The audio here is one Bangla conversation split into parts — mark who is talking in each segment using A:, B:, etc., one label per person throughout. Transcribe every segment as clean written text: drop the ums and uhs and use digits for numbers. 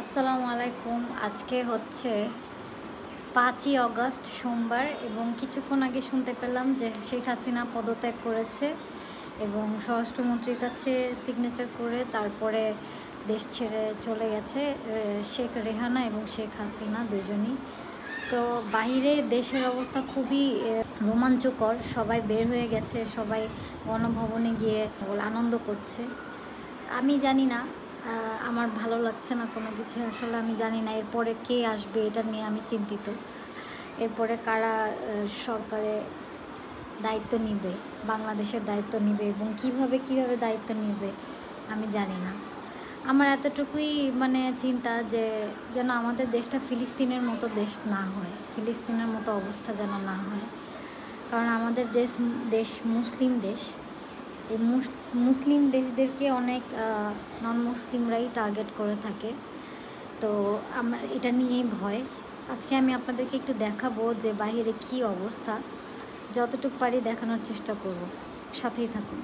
A: আসসালামু আলাইকুম। আজকে হচ্ছে 5ই অগস্ট সোমবার এবং কিছুক্ষণ আগে শুনতে পেলাম যে শেখ হাসিনা পদত্যাগ করেছে এবং স্বরাষ্ট্রমন্ত্রীর কাছে সিগনেচার করে তারপরে দেশ ছেড়ে চলে গেছে শেখ রেহানা এবং শেখ হাসিনা দুজনই। তো বাহিরে দেশের অবস্থা খুবই রোমাঞ্চকর, সবাই বের হয়ে গেছে, সবাই গণভবনে গিয়ে আনন্দ করছে। আমি জানি না, আমার ভালো লাগছে না কোনো কিছু, আসলে আমি জানি না এরপরে কে আসবে, এটা নিয়ে আমি চিন্তিত। এরপরে কারা সরকারে দায়িত্ব নিবে, বাংলাদেশের দায়িত্ব নিবে এবং কিভাবে দায়িত্ব নিবে আমি জানি না। আমার এতটুকুই চিন্তা যে যেন আমাদের দেশটা ফিলিস্তিনের মতো দেশ না হয়, ফিলিস্তিনের মতো অবস্থা যেন না হয়, কারণ আমাদের দেশ মুসলিম দেশ। এই মুসলিম দেশদেরকে অনেক নন মুসলিমরাই টার্গেট করে থাকে। তো আমার এটা নিয়েই ভয়। আজকে আমি আপনাদেরকে একটু দেখাবো যে বাইরে কি অবস্থা, যতটুকু পারি দেখানোর চেষ্টা করব, সাথেই থাকুন।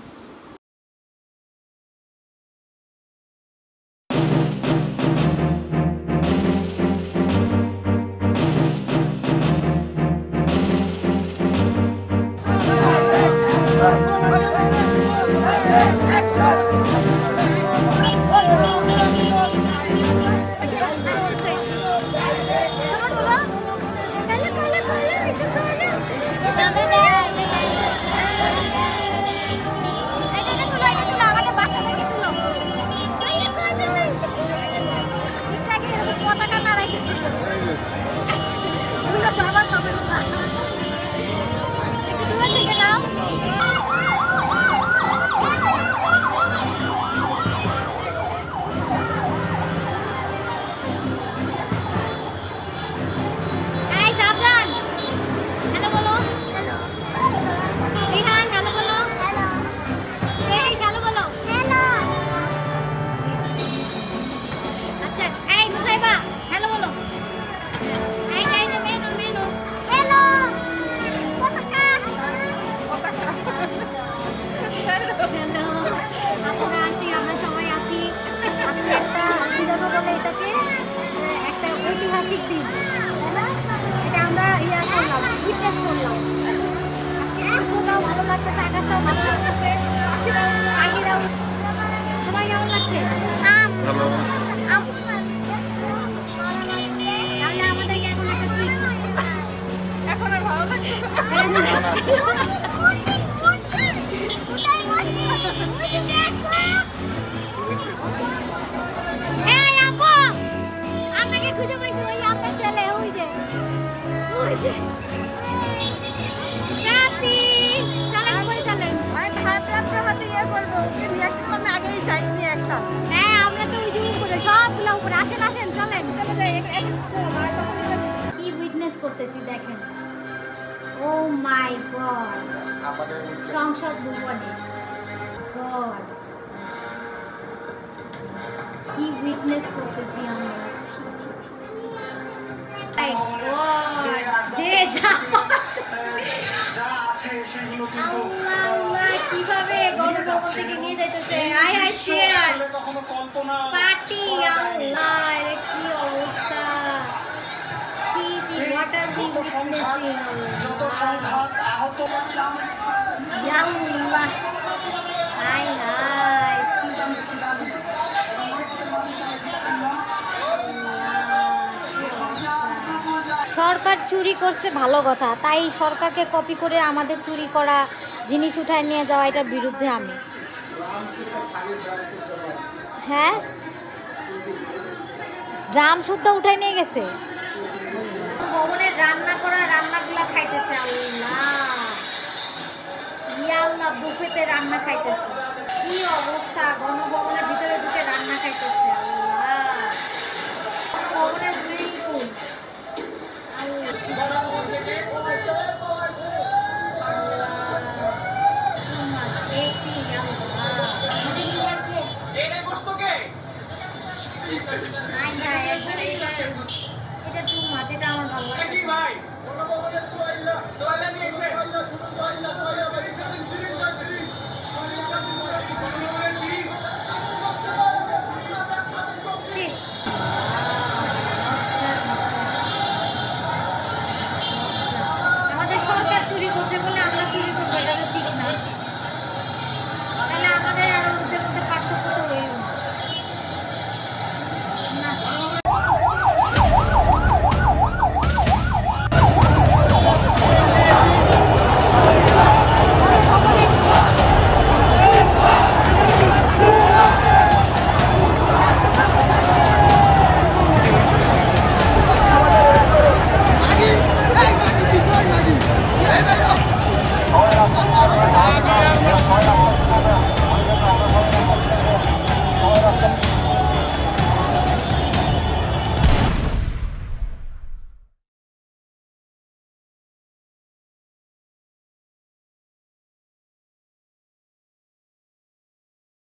A: একটা ঐতিহাসিক দিন, তাই না? এটা আমরা করলাম, উইটনেস করলাম। ভালো লাগতেছে, আকাশটাও ভালো লাগতেছে, পাখিরাও। সবাই কেমন লাগছে? তাহলে আমাদেরকে এখন এখন আর ভালো লাগছে। খুঁজে পাইছি, ওই আপনার ছেলে, ওই যে চলেন করে চলেন। হ্যাঁ, আমরা তো ওই যে উপরে, সবগুলো উপরে। আসেন আসেন, চলেন চলে যাই। কি উইটনেস করতেছি দেখেন। ও মাই গড, সংসদ ভবনে গড, কি উইটনেস করতেছি আমরা। কিভাবে গণভবন থেকে নিয়ে যাইতেছে, পার্টি। আল্লাহ, কি অবস্থা, সরকার চুরি করছে ভালো কথা, তাই সরকারকে কপি করে আমাদের চুরি করা জিনিস উঠায় নিয়ে যাওয়া, এটার বিরুদ্ধে আমি। হ্যাঁ, ড্রাম শুদ্ধ উঠায় নিয়ে গেছে, ভবনের রান্না করা রান্নাগুলা খাইতেছে। আল্লাহ, বুফেতে রান্না খাইতেছে। কি অবস্থা, গণভবনের ভিতরে ঢুকে রান্না খাইতেছে। আল্লাহ, ভবনের সুইমিং পুল। এটা টু মাছ, এটা আমার ভালো লাগে।